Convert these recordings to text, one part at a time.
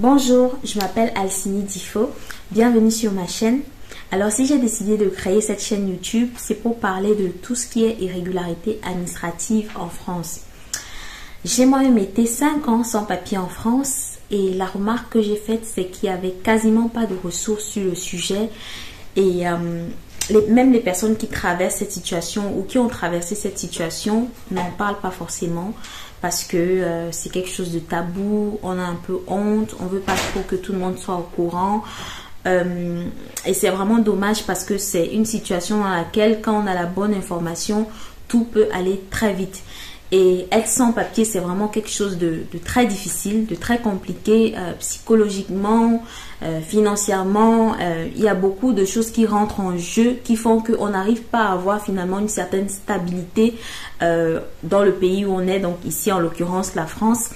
Bonjour, je m'appelle Alcini Difo, bienvenue sur ma chaîne. Alors si j'ai décidé de créer cette chaîne YouTube, c'est pour parler de tout ce qui est irrégularité administrative en France. J'ai moi-même été 5 ans sans papier en France et la remarque que j'ai faite, c'est qu'il n'y avait quasiment pas de ressources sur le sujet et même les personnes qui traversent cette situation ou qui ont traversé cette situation n'en parlent pas forcément parce que c'est quelque chose de tabou, on a un peu honte, on veut pas trop que tout le monde soit au courant. Et c'est vraiment dommage parce que c'est une situation dans laquelle quand on a la bonne information, tout peut aller très vite. Et être sans papier, c'est vraiment quelque chose de très difficile, de très compliqué, psychologiquement, financièrement. Il y a beaucoup de choses qui rentrent en jeu, qui font qu'on n'arrive pas à avoir finalement une certaine stabilité dans le pays où on est, donc ici en l'occurrence la France.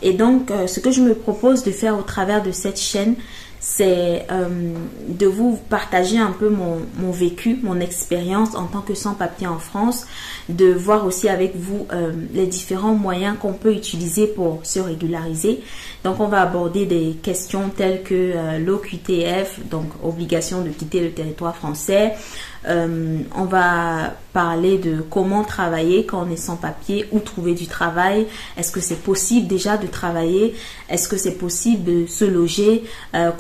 Et donc, ce que je me propose de faire au travers de cette chaîne, c'est de vous partager un peu mon vécu, mon expérience en tant que sans-papier en France, de voir aussi avec vous les différents moyens qu'on peut utiliser pour se régulariser. Donc, on va aborder des questions telles que l'OQTF, donc obligation de quitter le territoire français. On va parler de comment travailler quand on est sans papier, où trouver du travail, est-ce que c'est possible déjà de travailler, est-ce que c'est possible de se loger,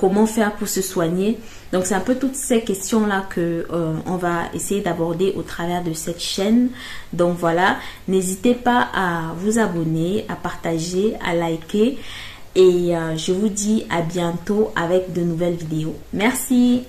comment faire pour se soigner. Donc c'est un peu toutes ces questions-là que on va essayer d'aborder au travers de cette chaîne. Donc voilà, n'hésitez pas à vous abonner, à partager, à liker et je vous dis à bientôt avec de nouvelles vidéos. Merci.